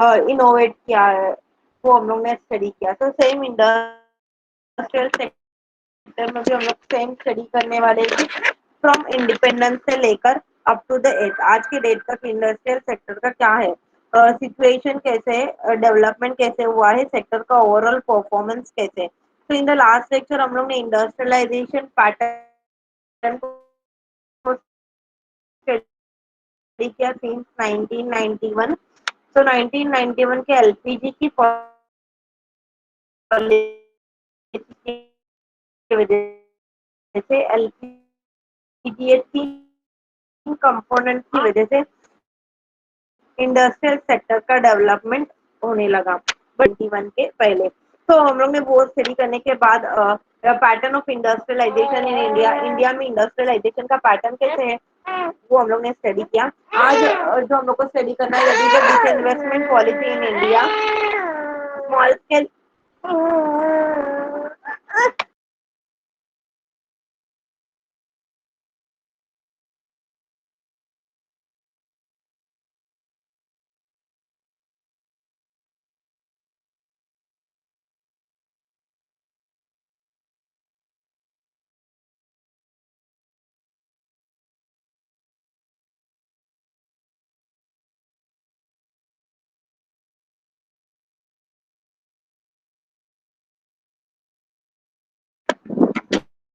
Innovate किया है, वो हम लोग ने स्टडी किया। तो सेम इंडस्ट्रियल सेक्टर में भी हम लोग सेम स्टडी करने वाले थे, फ्रॉम इंडिपेंडेंस से लेकर अप टू द एज आज के डेट तक इंडस्ट्रियल सेक्टर का क्या है, सिचुएशन कैसे है, डेवलपमेंट कैसे हुआ है, सेक्टर का ओवरऑल परफॉर्मेंस कैसे है। तो इन द लास्ट लेक्चर हम लोग ने इंडस्ट्रियलाइजेशन पैटर्न को स्टडी किया सिंस 1991। तो 1991 के एलपीजी की पॉलिसी की वजह से, एलपीजीएच की कंपोनेंट की वजह से इंडस्ट्रियल सेक्टर का डेवलपमेंट होने लगा 21 के पहले। तो हम लोग ने वो स्टडी करने के बाद pattern of industrialisation in India, India में इंडस्ट्रियलाइजेशन का पैटर्न कैसे है वो हम लोग ने स्टडी किया। आज जो हम लोग को स्टडी करना है disinvestment policy in India, small scale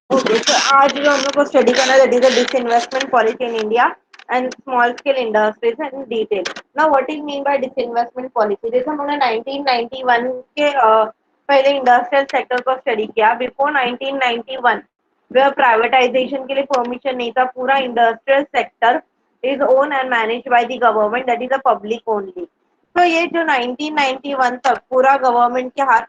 okay. तो आज जो हम लोग को स्टडी करना है that is the disinvestment policy in India and small scale industries in detail. Now what is mean by disinvestment policy, जैसे हम लोग ने 1991 के पहले इंडस्ट्रियल सेक्टर को स्टडी किया। बिफोर 1991 वे प्राइवेटाइजेशन के लिए परमिशन नहीं था, पूरा industrial sector is own and managed by the government, that is the public only. तो ये जो 1991 तक पूरा गवर्नमेंट के हाथ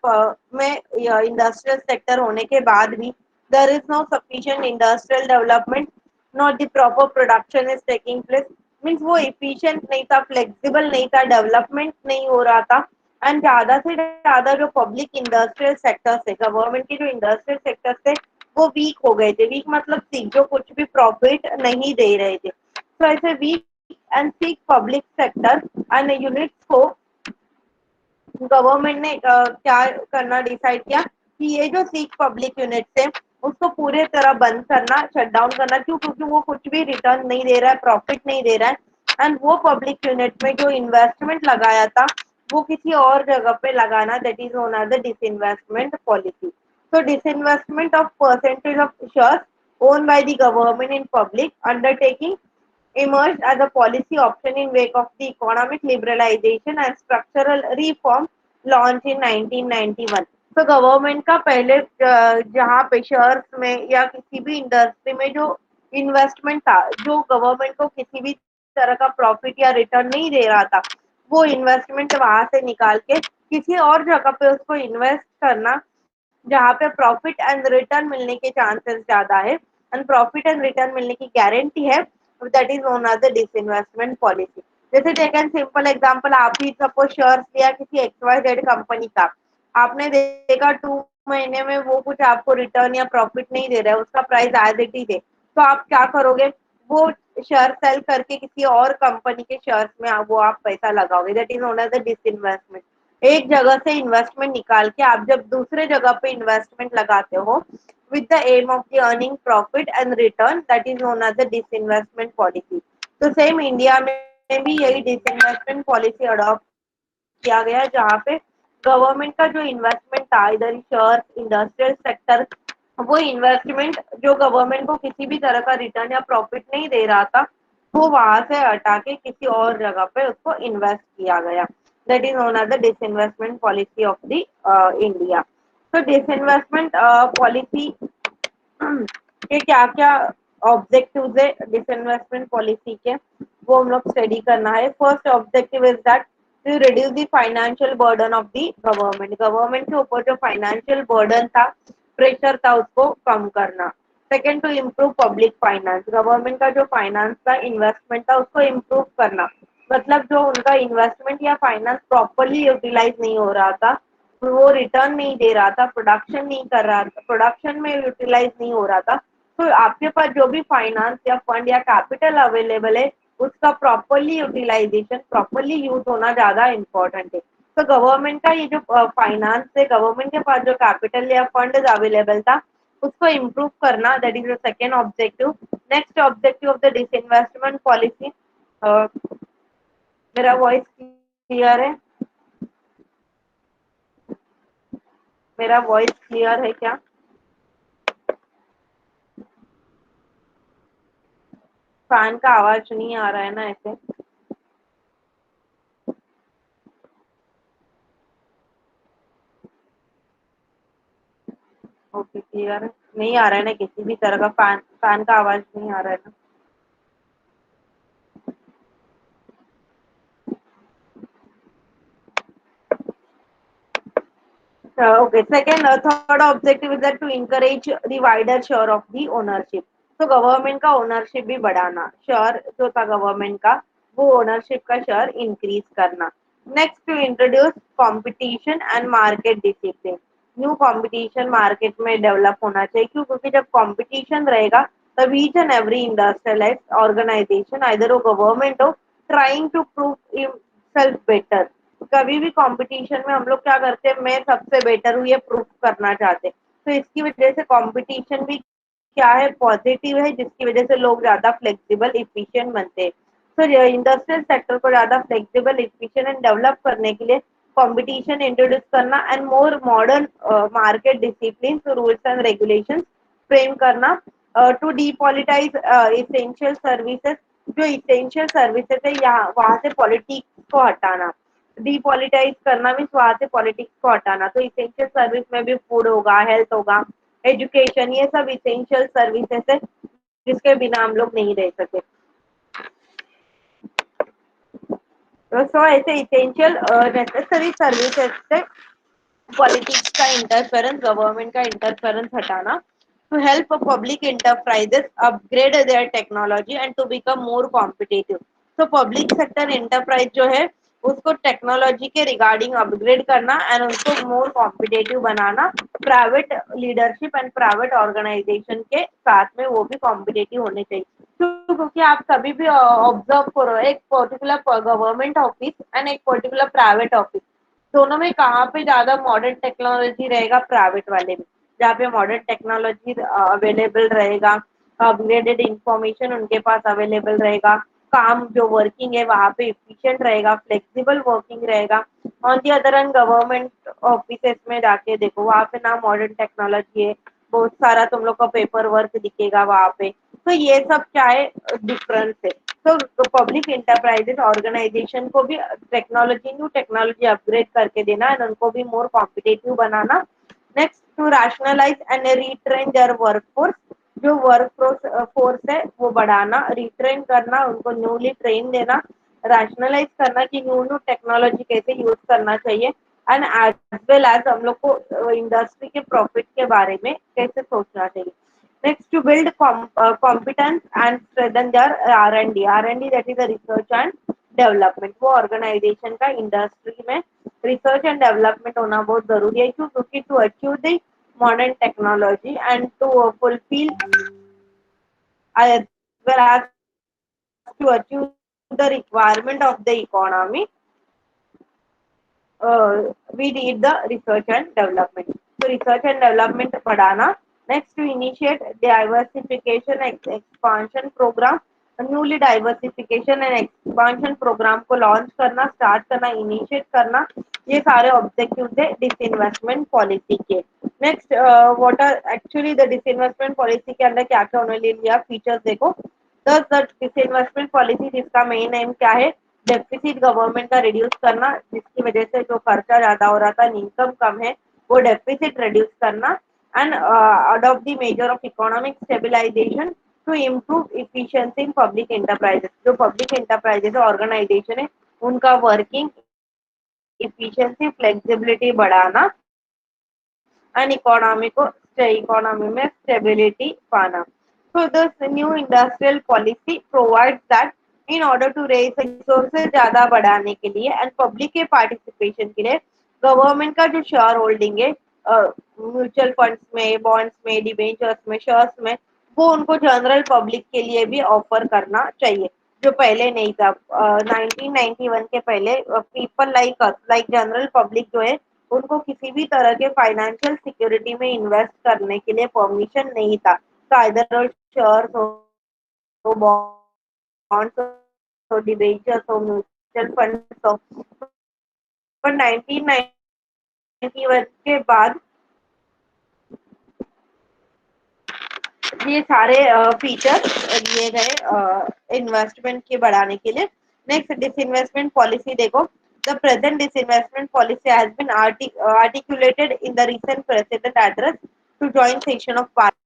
में इंडस्ट्रियल सेक्टर होने के बाद भी there is no sufficient industrial development, not the proper production is taking place, means वो efficient नहीं था, flexible नहीं था, development नहीं हो रहा था। एंड ज्यादा से ज्यादा जो पब्लिक इंडस्ट्रियल सेक्टर थे, गवर्नमेंट के जो इंडस्ट्रियल सेक्टर थे वो वीक हो गए थे। वीक मतलब सिक, जो कुछ भी प्रॉफिट नहीं दे रहे थे। तो ऐसे weak and sick public sector and units को गवर्नमेंट ने क्या करना डिसाइड किया कि ये जो सिख पब्लिक यूनिट है उसको पूरे तरह बंद करना, शट डाउन करना। क्यों? क्योंकि वो कुछ भी रिटर्न नहीं दे रहा है, प्रॉफिट नहीं दे रहा है। एंड वो पब्लिक यूनिट में जो इन्वेस्टमेंट लगाया था वो किसी और जगह पे लगाना, that is known as the disinvestment policy. So disinvestment of percentage of shares owned by the government in public undertaking emerged as a policy option in wake of the economic liberalization and structural reform launched in 1991। तो government का पहले जहाँ पे shares में या किसी भी industry में जो इन्वेस्टमेंट था, जो गवर्नमेंट को किसी भी तरह का प्रॉफिट या रिटर्न नहीं दे रहा था, वो इन्वेस्टमेंट वहां से निकाल के किसी और जगह पे उसको इन्वेस्ट करना जहाँ पे प्रॉफिट एंड रिटर्न मिलने के चांसेस ज्यादा है एंड प्रॉफिट एंड रिटर्न मिलने की गारंटी है, that is known as the disinvestment policy. जैसे टेकन सिंपल एग्जांपल, आप ही सपोज शेयर्स लिया किसी XYZ कंपनी का, आपने देखा 2 महीने में वो कुछ आपको रिटर्न या प्रॉफिट नहीं दे रहा है, उसका प्राइस एज इट इज है, तो आप क्या करोगे? वो शेयर सेल करके किसी और कंपनी के शेयर्स में वो आप पैसा लगाओगे, that is known as the disinvestment. एक जगह से इन्वेस्टमेंट निकाल के आप जब दूसरे जगह पे इन्वेस्टमेंट लगाते हो with the aim of the earning profit and return, that is known as the disinvestment policy. तो सेम इंडिया में भी यही डिसइन्वेस्टमेंट पॉलिसी अडॉप्ट किया गया, जहाँ पे गवर्नमेंट का जो इन्वेस्टमेंट था इधर शेयर इंडस्ट्रियल सेक्टर, वो इन्वेस्टमेंट जो गवर्नमेंट को किसी भी तरह का रिटर्न या प्रॉफिट नहीं दे रहा था, वो वहां से हटा के किसी और जगह पे उसको इन्वेस्ट किया गया, that is known as the disinvestment policy of the India. तो डिसइन्वेस्टमेंट पॉलिसी के क्या क्या ऑब्जेक्टिव्स है डिसइन्वेस्टमेंट पॉलिसी के, वो हम लोग स्टडी करना है। First objective is that to reduce the financial burden of the government, government के ऊपर जो फाइनेंशियल बर्डन था, प्रेशर था, उसको कम करना। Second, to improve public finance, government का जो फाइनेंस था, इन्वेस्टमेंट था, उसको इम्प्रूव करना। मतलब जो उनका इन्वेस्टमेंट या फाइनेंस प्रॉपरली यूटिलाइज नहीं हो रहा था, वो रिटर्न नहीं दे रहा था, प्रोडक्शन नहीं कर रहा था, प्रोडक्शन में यूटिलाइज नहीं हो रहा था, तो आपके पास जो भी फाइनेंस या फंड या कैपिटल अवेलेबल है उसका प्रॉपरली यूटिलाइजेशन, प्रॉपरली यूज होना ज्यादा इम्पोर्टेंट है। तो गवर्नमेंट का ये जो फाइनेंस है, गवर्नमेंट के पास जो कैपिटल या फंड अवेलेबल था उसको इम्प्रूव करना, that is the second objective. Next objective of the disinvestment policy, मेरा वॉइस क्लियर है? मेरा वॉइस क्लियर है क्या? फैन का आवाज नहीं आ रहा है ना ऐसे? ओके, क्लियर है। नहीं आ रहा है ना किसी भी तरह का फैन, फैन का आवाज नहीं आ रहा है ना? Okay. Second, third objective is that to encourage the wider share of the ownership. तो गवर्नमेंट का ओनरशिप भी बढ़ाना, शेयर जो था गवर्नमेंट का वो ओनरशिप का शेयर इंक्रीज करना। Next, to introduce competition and market discipline. New competition market में डेवलप होना चाहिए, क्यों? क्योंकि जब कंपटीशन रहेगा तब each and every industrialised organisation, either वो गवर्नमेंट हो, trying to prove self better. कभी भी कंपटीशन में हम लोग क्या करते हैं, मैं सबसे बेटर हूँ ये प्रूफ करना चाहते हैं। तो इसकी वजह से कंपटीशन भी क्या है, पॉजिटिव है, जिसकी वजह से लोग ज्यादा फ्लेक्सिबल इफिशिएंट बनते हैं। तो इंडस्ट्रियल सेक्टर को ज्यादा फ्लेक्सिबल इफिशिएंट एंड डेवलप करने के लिए कंपटीशन इंट्रोड्यूस करना and more modern market discipline, rules and regulation frame करना। टू डीपॉलिटाइज इसेंशियल सर्विसेज, जो इसेंशियल सर्विसेज है यहाँ वहां से पॉलिटिक्स को हटाना। डीपॉलिटाइज करना मीन्स वहां से पॉलिटिक्स को हटाना। तो इसेंशियल सर्विस में भी फूड होगा, हेल्थ होगा, एजुकेशन, ये सब इसेंशियल सर्विसेज है जिसके बिना हम लोग नहीं रह सकते। तो सो ऐसे इसेंशियल नेसेसरी सर्विसेज से पॉलिटिक्स का इंटरफेरेंस, गवर्नमेंट का इंटरफेरेंस हटाना। To help public enterprises upgrade their technology and to become more competitive. तो पब्लिक सेक्टर इंटरप्राइज जो है उसको टेक्नोलॉजी के रिगार्डिंग अपग्रेड करना एंड उनको मोर कॉम्पिटिटिव बनाना। Private leadership and private organisation के साथ में वो भी कॉम्पिटिटिव होने चाहिए। क्योंकि आप कभी भी ऑब्जर्व करो, एक पर्टिकुलर गवर्नमेंट ऑफिस एंड एक पर्टिकुलर प्राइवेट ऑफिस, दोनों में कहाँ पे ज्यादा मॉडर्न टेक्नोलॉजी रहेगा? प्राइवेट वाले में, जहाँ पे मॉडर्न टेक्नोलॉजी अवेलेबल रहेगा, अपग्रेडेड इंफॉर्मेशन उनके पास अवेलेबल रहेगा, काम जो वर्किंग है वहाँ पे इफिशिएंट रहेगा, फ्लेक्सिबल वर्किंग रहेगा। On the other and government offices में जाके देखो, वहाँ पे ना मॉडर्न टेक्नोलॉजी है, बहुत सारा तुम लोग का पेपर वर्क दिखेगा वहाँ पे। तो ये सब क्या है, डिफरेंस है। तो पब्लिक इंटरप्राइजेस ऑर्गेनाइजेशन को भी टेक्नोलॉजी, न्यू टेक्नोलॉजी अपग्रेड करके देना एंड उनको भी मोर कॉम्पिटेटिव बनाना। Next, to rationalise and retrain their workforce. जो वर्क फोर्स है वो बढ़ाना, रिट्रेन करना, उनको न्यूली ट्रेन देना, रैशनलाइज करना कि न्यू न्यू टेक्नोलॉजी कैसे यूज करना चाहिए एंड एज वेल एज हम लोग को इंडस्ट्री के प्रॉफिट के बारे में कैसे सोचना चाहिए। Next, to build competence and strengthen their R&D. R&D, that is the research and development. वो ऑर्गेनाइजेशन का इंडस्ट्री में रिसर्च एंड डेवलपमेंट होना बहुत जरूरी है। क्यों? क्योंकि to achieve the modern technology and to fulfil as well as to achieve the requirement of the economy, we need the research and development. So research and development बढ़ाना. Next, to initiate diversification expansion program, newly diversification and expansion programme को launch करना, start करना, initiate करना, ये सारे objective थे disinvestment policy के। Next, what are actually the disinvestment policy के अंदर क्या क्या होने लिया फीचर्स देखो। दस द डिसइन्वेस्टमेंट पॉलिसी, जिसका मेन एम क्या है, डेफिसिट गवर्नमेंट का रिड्यूस करना, जिसकी वजह से जो खर्चा ज्यादा हो रहा था, इनकम कम है, वो डेफिसिट रिड्यूस करना and adopt the measure of economic stabilisation to improve efficiency in public enterprises. जो पब्लिक इंटरप्राइजेस ऑर्गेनाइजेशन है उनका वर्किंग इफिशियंसी, फ्लेक्सिबिलिटी बढ़ाना एंड इकोनॉमी में स्टेबिलिटी पाना। So this new industrial policy provides that in order to raise resources ज्यादा बढ़ाने के लिए एंड पब्लिक के पार्टिसिपेशन के लिए गवर्नमेंट का जो शेयर होल्डिंग है म्यूचुअल फंड्स में, बॉन्ड्स में, डिबेंचर्स में, शेयर्स में, वो उनको जनरल पब्लिक के लिए भी ऑफर करना चाहिए। जो पहले नहीं था। 1991 के पहले पीपल लाइक जनरल पब्लिक जो है उनको किसी भी तरह के फाइनेंशियल सिक्योरिटी में इन्वेस्ट करने के लिए परमिशन नहीं था। तो आइदर शेयर्स हो, बॉन्ड्स हो, डिबेंचर्स हो, म्यूचुअल फंड्स हो। पर 1991 के बाद ये सारे फीचर्स दिए गए इन्वेस्टमेंट के बढ़ाने के लिए। नेक्स्ट डिसइन्वेस्टमेंट पॉलिसी देखो। The present disinvestment policy has been articulated in the recent president address to joint session of parliament.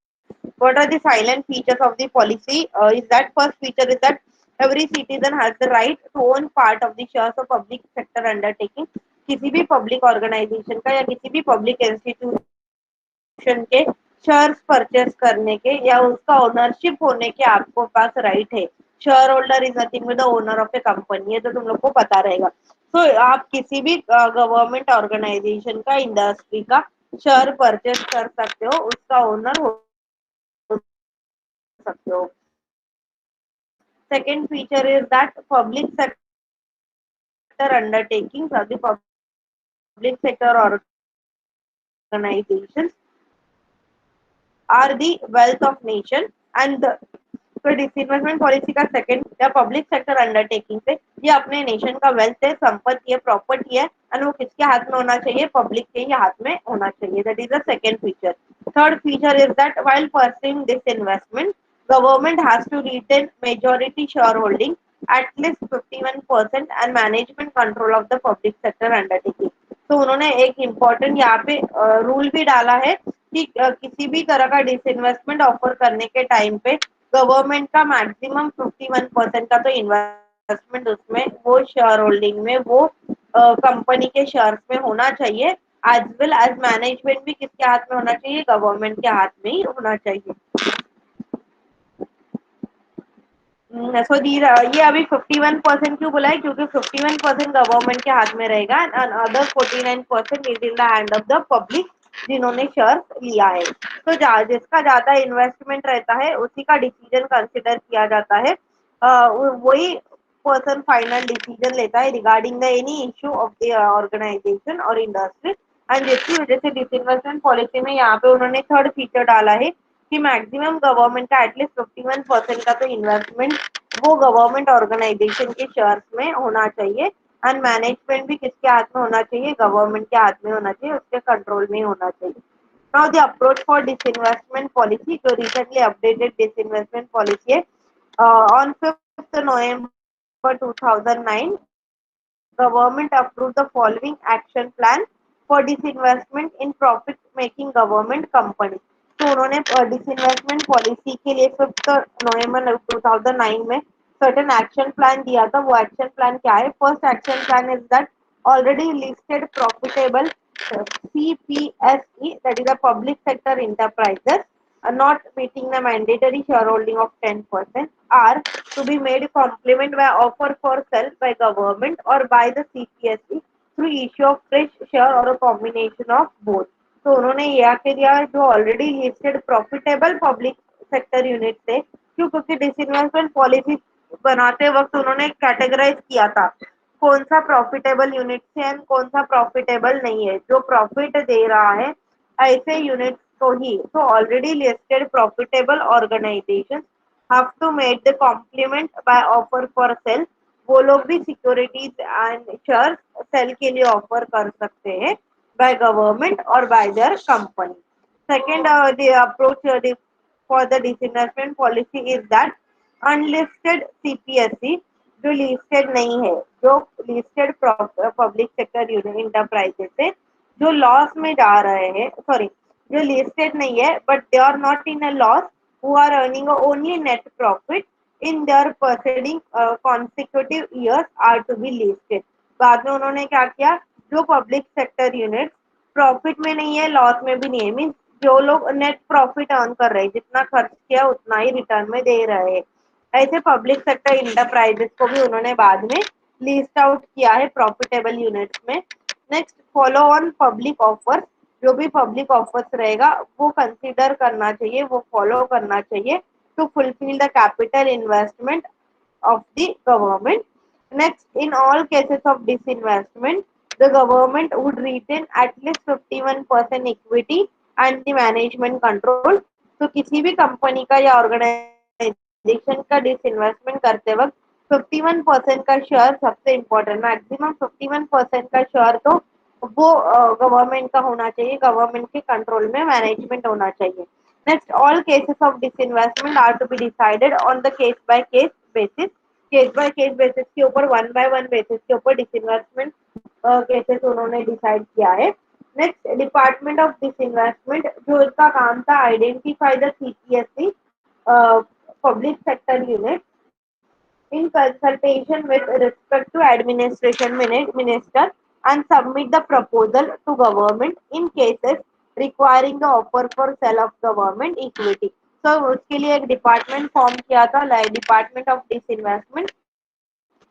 What are the silent features of the policy? Is that first feature is that every citizen has the right to own part of the shares of public sector undertaking. किसी भी public organisation का या किसी भी public institution के shares purchase करने के या उसका ओनरशिप होने के आपको पास राइट है। Share holder is nothing with the owner of A company, है तो तुम लोग को पता रहेगा। तो आप किसी भी गवर्नमेंट ऑर्गेनाइजेशन का, इंडस्ट्री का शेयर परचेस कर सकते हो, उसका ओनर हो सकते हो। Second feature is that public sector undertaking, the public sector organizations are the wealth of nation and तो डिसइन्वेस्टमेंट पॉलिसी का सेकंड या पब्लिक सेक्टर अंडरटेकिंग से ये अपने नेशन का वेल्थ है, संपत्ति है, प्रॉपर्टी है एंड वो किसके हाथ में होना चाहिए? पब्लिक के ही हाथ में होना चाहिए। That is the second feature. Third feature is that while pursuing this investment government has to retain majority share holding at least 51% and management control of the public sector undertaking। तो उन्होंने एक important यहाँ पे rule भी डाला है कि किसी भी तरह का डिसइन्वेस्टमेंट ऑफर करने के टाइम पे गवर्नमेंट का मैक्सिमम 51% का तो इन्वेस्टमेंट उसमें वो शेयर होल्डिंग में वो कंपनी के शेयर्स में होना चाहिए। एज वेल एज मैनेजमेंट भी किसके हाथ में होना चाहिए? गवर्नमेंट के हाथ में ही होना चाहिए। सो ये अभी 51% क्यों बोला है? क्योंकि 51% गवर्नमेंट के हाथ में रहेगा and other 49% is in the hand of the public जिन्होंने शेयर लिया है। तो जिसका ज्यादा इन्वेस्टमेंट रहता है उसी का डिसीजन कंसिडर किया जाता है। वही पर्सन फाइनल डिसीजन लेता है regarding the any issue of the organisation और इंडस्ट्री। एंड जिसकी वजह से डिसइन्वेस्टमेंट पॉलिसी में यहाँ पे उन्होंने थर्ड फीचर डाला है कि मैक्सिमम गवर्नमेंट का एटलीस्ट 51% का तो इन्वेस्टमेंट वो गवर्नमेंट ऑर्गेनाइजेशन के शेयर्स में होना चाहिए एंड मैनेजमेंट भी किसके हाथ में होना चाहिए? गवर्नमेंट के हाथ में होना चाहिए, उसके कंट्रोल में होना चाहिए। Now the approach for disinvestment policy, जो रिसेंटली अपडेटेड डिसइन्वेस्टमेंट पॉलिसी है on 5th November 2009 government approved the following action plan for disinvestment in profit making government company। तो उन्होंने डिसइन्वेस्टमेंट पॉलिसी के लिए 5 नवंबर 2009 में सर्टेन एक्शन प्लान दिया था। वो एक्शन प्लान क्या है? First action plan is that already listed profitable CPSE, that is a public sector enterprises, are not meeting the mandatory shareholding of 10% are to be made complement by offer for sale by government or by the CPSE through issue of fresh share or a combination of both। तो उन्होंने यह के दिया जो already listed profitable public sector unit थे, क्यों? क्योंकि disinvestment policy बनाते वक्त उन्होंने कैटेगराइज किया था कौन सा प्रॉफिटेबल यूनिट है एंड कौन सा प्रॉफिटेबल नहीं है। जो प्रॉफिट दे रहा है ऐसे यूनिट को ही, तो already listed profitable organisation have to make the complement by offer for sale. वो लोग भी सिक्योरिटीज एंड शेयर सेल के लिए ऑफर कर सकते हैं by government or by their company। Second, the approach for the disinvestment policy is that unlisted CPSE जो listed नहीं है, जो listed public sector enterprises है जो लॉस में जा रहे हैं, सॉरी जो listed नहीं है but they are not in a loss, who are earning only net profit in their preceding consecutive years are to be listed। बाद में उन्होंने क्या किया? जो पब्लिक सेक्टर यूनिट प्रॉफिट में नहीं है, लॉस में भी नहीं है, मीन्स जो लोग नेट प्रॉफिट अर्न कर रहे हैं, जितना खर्च किया उतना ही रिटर्न में दे रहे हैं, ऐसे पब्लिक सेक्टर इंटरप्राइजेस को भी उन्होंने बाद में लिस्ट आउट किया है प्रॉफिटेबल यूनिट्स में। Next, follow on public offer. जो भी पब्लिक ऑफर्स रहेगा वो कंसीडर करना चाहिए, वो फॉलो करना चाहिए to fulfil the capital investment of the government. Next, in all cases of disinvestment, the government would retain at least 51% equity and the management control. तो किसी भी कंपनी का या ऑर्गेनाइजेशन का डिसइन्वेस्टमेंट करते वक्त 51% का शेयर सबसे इम्पोर्टेंट, मैक्सिमम 51% का शेयर तो वो गवर्नमेंट का होना चाहिए, गवर्नमेंट के कंट्रोल में मैनेजमेंट होना चाहिए. Next, all cases of disinvestment are to be decided on the case by case basis के ऊपर, वन बाय वन बेसिस के ऊपर डिसइन्वेस्टमेंट केसेस उन्होंने डिसाइड किया है. नेक्स्ट, डिपार्टमेंट ऑफ डिसइन्वेस्टमेंट, जो इसका काम था identify the CPSC public sector unit in consultation with respect to administration minister and submit the proposal to government in cases requiring the offer for sale of government equity. So उसके लिए एक department form किया था, like department of disinvestment,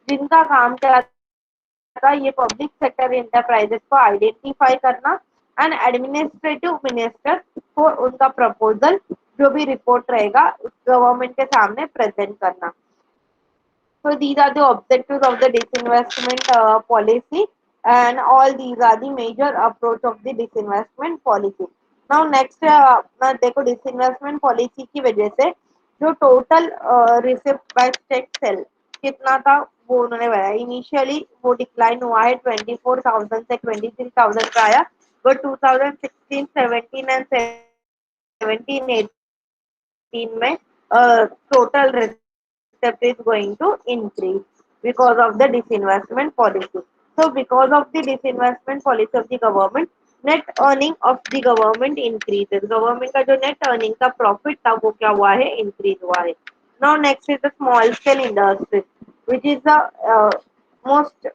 जिनका काम क्या था, ये पब्लिक सेक्टर इंटरप्राइजेस को आइडेंटिफाई करना एंड एडमिनिस्ट्रेटिव मिनिस्टर को उनका प्रपोजल जो भी रिपोर्ट रहेगा गवर्नमेंट के सामने प्रेजेंट करना. So these are the objectives of the disinvestment policy, and all these are the major approach of the disinvestment policy. Now next, अपना देखो disinvestment policy की वजह से जो total receipt by state sale कितना था वो उन्होंने बताया. इनिशियली वो डिक्लाइन हुआ है 24,000 से 23,000 का आया, बट 2016, 17 एंड 17, 18 में total receipt is going to increase because of the disinvestment policy. So because of the disinvestment policy of the government, net earning of the government increases. Government का जो net earning का profit था वो क्या हुआ है, increase हुआ है. Now next is the small scale industry, which is the most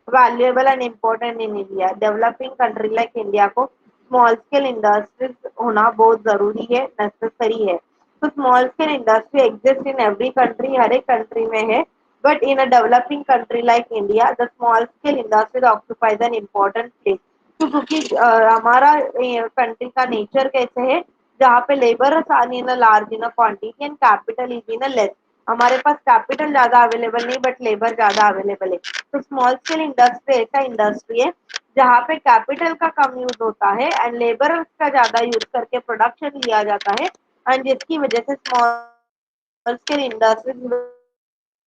valuable and important in India. Developing country like India को small scale industries होना बहुत जरूरी है, necessary है. तो small scale industry exist in every country, हर एक country में है, but in a developing country like India the small scale industry occupies an important place. क्योंकि हमारा कंट्री का नेचर कैसे है, जहाँ पे labour are in a large in a quantity and capital is in a less. हमारे पास capital ज्यादा अवेलेबल नहीं बट लेबर ज्यादा अवेलेबल है. तो स्मॉल स्केल इंडस्ट्री ऐसा इंडस्ट्री है जहाँ पे कैपिटल का कम यूज होता है एंड लेबर का ज्यादा यूज करके प्रोडक्शन लिया जाता है, एंड जिसकी वजह से small scale industry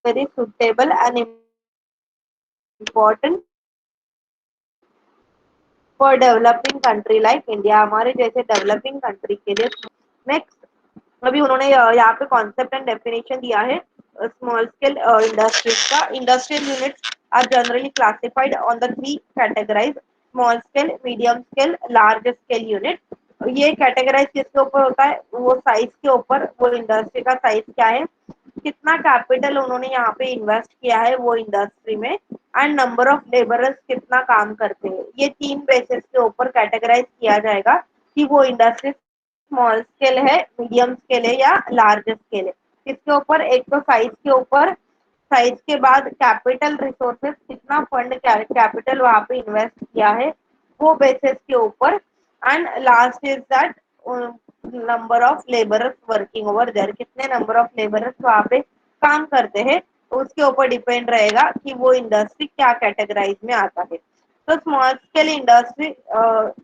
very suitable and important for developing country like India, हमारे जैसे डेवलपिंग कंट्री के लिए. नेक्स्ट, अभी उन्होंने यहाँ पे कॉन्सेप्ट एंड डेफिनेशन दिया है स्मॉल स्केल इंडस्ट्रीज का. Industrial units are generally classified on the three categorise: small scale, medium scale, large scale unit. ये कैटेगराइज किसके ऊपर होता है, वो साइज के ऊपर, वो इंडस्ट्री का साइज क्या है, कितना कैपिटल उन्होंने यहाँ पे इन्वेस्ट किया है वो इंडस्ट्री में, एंड नंबर ऑफ लेबरर्स कितना काम करते हैं. ये तीन बेसिस के ऊपर कैटेगराइज किया जाएगा कि वो इंडस्ट्री स्मॉल स्केल है, मीडियम स्केल है या लार्ज स्केल है. किसके ऊपर, एक तो साइज के ऊपर, साइज के बाद कैपिटल रिसोर्सेस, कितना फंड कैपिटल वहां पे इन्वेस्ट किया है वो बेसिस के ऊपर, and last is that number of labourers working over there, कितने नंबर ऑफ लेबरर्स वहां पे काम करते हैं, तो उसके ऊपर डिपेंड रहेगा कि वो इंडस्ट्री क्या कैटेगराइज में आता है. तो स्मॉल स्केल इंडस्ट्री,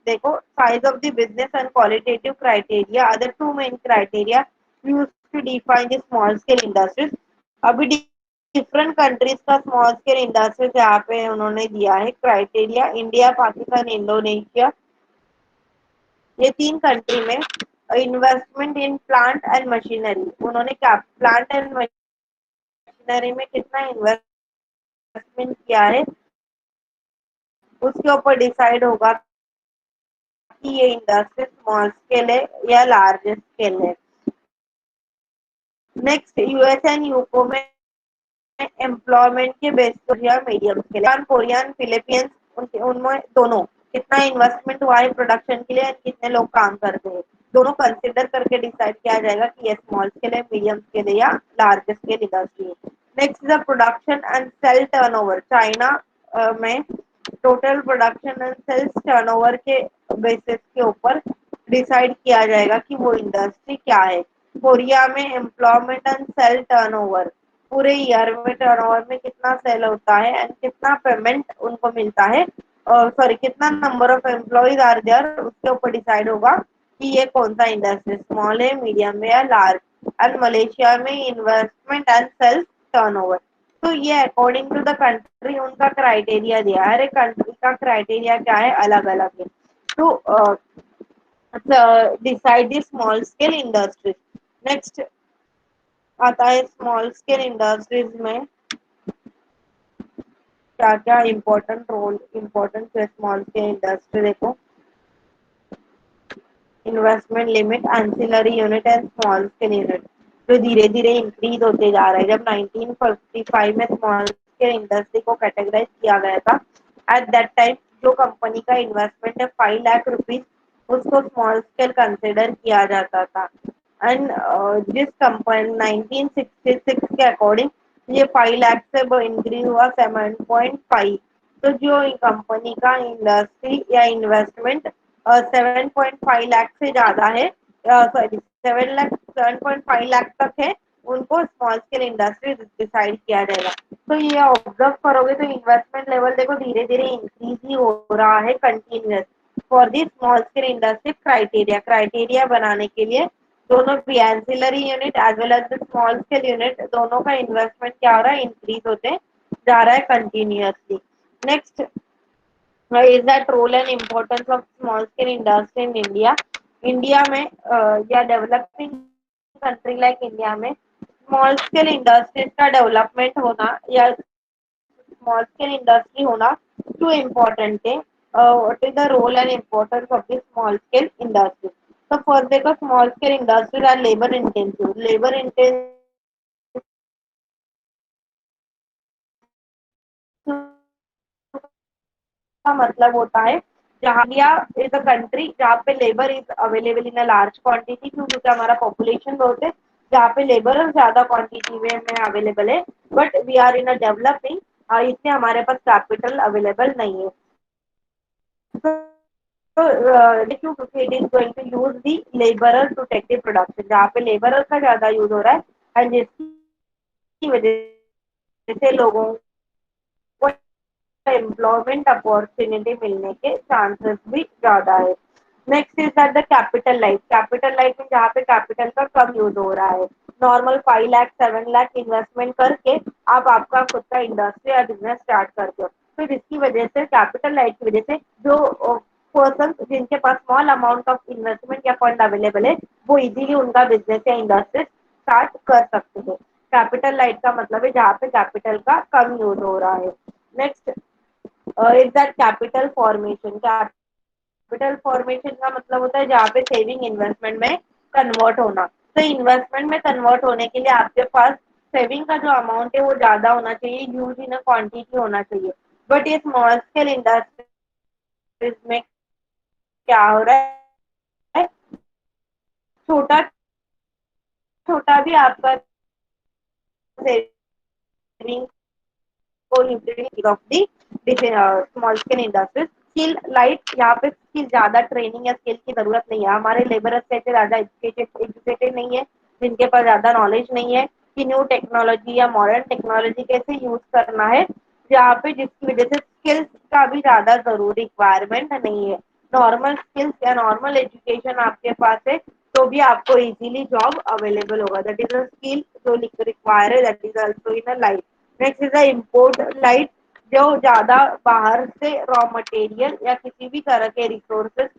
देखो, size of the business and qualitative criteria are the two main criteria use to define the small scale industries. अभी डिफरेंट कंट्रीज का स्मॉल स्केल इंडस्ट्रीज यहाँ पे उन्होंने दिया है क्राइटेरिया. इंडिया, पाकिस्तान, इंडोनेशिया, ये तीन कंट्री में investment in plant and machinery, उन्होंने क्या प्लांट एंड मशीनरी में कितना इन्वेस्टमेंट किया है उसके ऊपर डिसाइड होगा कि ये इंडस्ट्री स्मॉल स्केल है या लार्ज स्केल है. नेक्स्ट, यूएस एंड यूको में एम्प्लॉयमेंट के बेस पर या मीडियम स्केल, कोरियन, फिलीपींस, उनमें दोनों कितना इन्वेस्टमेंट हुआ है प्रोडक्शन के लिए, कितने लोग काम करते हैं, दोनों कंसिडर करके डिसाइड किया जाएगा कि ये स्मॉल स्केल है, मीडियम स्केल है या लार्ज स्केल इंडस्ट्री है. Next, the production and sale turnover. China में total production and sales turnover के बेसिस के ऊपर डिसाइड किया जाएगा कि वो इंडस्ट्री क्या है. कोरिया में एम्प्लॉयमेंट एंड सेल टर्नओवर, पूरे ईयर में टर्नओवर में कितना सेल होता है एंड कितना पेमेंट उनको मिलता है, और सॉरी कितना number of employees are there, उसके ऊपर डिसाइड होगा कि ये कौन सा इंडस्ट्री स्मॉल है, मीडियम है या लार्ज। एंड मलेशिया में इन्वेस्टमेंट एंड सेल्स टर्नओवर, तो ये अकॉर्डिंग टू द कंट्री उनका क्राइटेरिया दिया है। हर एक कंट्री का क्राइटेरिया क्या है, अलग अलग है। तो decide the small scale industries. Next आता है स्मॉल स्केल इंडस्ट्रीज में क्या क्या इम्पोर्टेंट रोल इम्पोर्टेंट है स्मॉल स्केल इंडस्ट्री। देखो, investment limit, ancillary unit and small scale unit, जो धीरे धीरे इंक्रीज होते जा रहा है। जब 1945 में स्मॉल स्केल इंडस्ट्री को कैटेगराइज किया गया था, एट दैट टाइम जो कंपनी का इन्वेस्टमेंट है 5 लाख रुपीज, उसको स्मॉल स्केल कंसिडर किया जाता था। एंड जिस कंपनी 1966 के अकॉर्डिंग ये 5 लाख से इंक्रीज हुआ 7.5। तो जो कंपनी का इंडस्ट्री या इन्वेस्टमेंट 7.5 लाख से ज्यादा है, सॉरी 7.5 लाख तक है, उनको स्मॉल स्केल इंडस्ट्री डिसाइड किया जाएगा। तो ये ऑब्जर्व करोगे तो इन्वेस्टमेंट लेवल देखो धीरे धीरे इंक्रीज ही हो रहा है continuous. For the small scale industry criteria, criteria बनाने के लिए दोनों भी ancillary unit as well as the small scale unit, दोनों का इन्वेस्टमेंट क्या हो रहा है, इंक्रीज होते जा रहा है continuously. Next is that role and importance of small scale industry in India? India में या डेवलपिंग कंट्री लाइक इंडिया में स्मॉल स्केल इंडस्ट्रीज का डेवलपमेंट होना या स्मॉल स्केल इंडस्ट्री होना क्यों इम्पोर्टेंट है? What is the role and importance of the small scale industry? तो फर्स्ट देखो, small scale industries are labour intensive. Labour intensive का मतलब होता है जहाँ इंडिया इज अ कंट्री जहाँ पे labour is available in a large quantity, क्योंकि हमारा पॉपुलेशन बहुत है, जहाँ पे लेबर ज्यादा क्वांटिटी में अवेलेबल है। But we are in a developing, इसलिए हमारे पास कैपिटल अवेलेबल नहीं है। तो क्योंकि it is going to use the labourer to take the production, जहाँ पे लेबरर का ज्यादा यूज हो रहा है एंड जिसकी वजह से लोगों को एम्प्लॉयमेंट अपॉर्चुनिटी मिलने के चांसेस भी ज्यादा है। Next is that the capital light, capital light में जहाँ पे कैपिटल का कम यूज हो रहा है। नॉर्मल 5 लाख 7 लाख इन्वेस्टमेंट करके आप आपका खुद का इंडस्ट्री या बिजनेस स्टार्ट करते हो। फिर इसकी वजह से कैपिटल लाइट की वजह से जो पर्सन जिनके पास स्मॉल अमाउंट ऑफ इन्वेस्टमेंट या फंड अवेलेबल है, वो इजीली उनका बिजनेस या इंडस्ट्री स्टार्ट कर सकते हैं। कैपिटल लाइट का मतलब है जहाँ पे कैपिटल का कम यूज हो रहा है। Next is that capital formation, capital formation का मतलब होता है जहाँ पे सेविंग इन्वेस्टमेंट में कन्वर्ट होना। तो इन्वेस्टमेंट में कन्वर्ट होने के लिए आपके पास सेविंग का जो अमाउंट है वो ज्यादा होना चाहिए, यूज इन क्वांटिटी होना चाहिए। बट ये स्मॉल स्केल इंडस्ट्रीज में क्या हो रहा है, छोटा छोटा भी आपका सेविंग को of the small scale industries. Skill light, यहाँ पे स्किल ज्यादा ट्रेनिंग या स्किल की जरूरत नहीं है। हमारे लेबरर्स कैसे ज्यादा एजुकेटेड नहीं है, जिनके पास ज्यादा नॉलेज नहीं है कि न्यू टेक्नोलॉजी या मॉडर्न टेक्नोलॉजी कैसे यूज करना है, जहाँ पे जिसकी वजह से स्किल्स का भी ज्यादा जरूरी रिक्वायरमेंट नहीं है। नॉर्मल स्किल्स या नॉर्मल एजुकेशन आपके पास है तो भी आपको इजीली जॉब अवेलेबल होगा। दैट इज अ स्किल जो रिक्वायर है, that is also in a life. Next is the import light, जो ज्यादा बाहर से रॉ मटेरियल या किसी भी तरह के रिसोर्सेज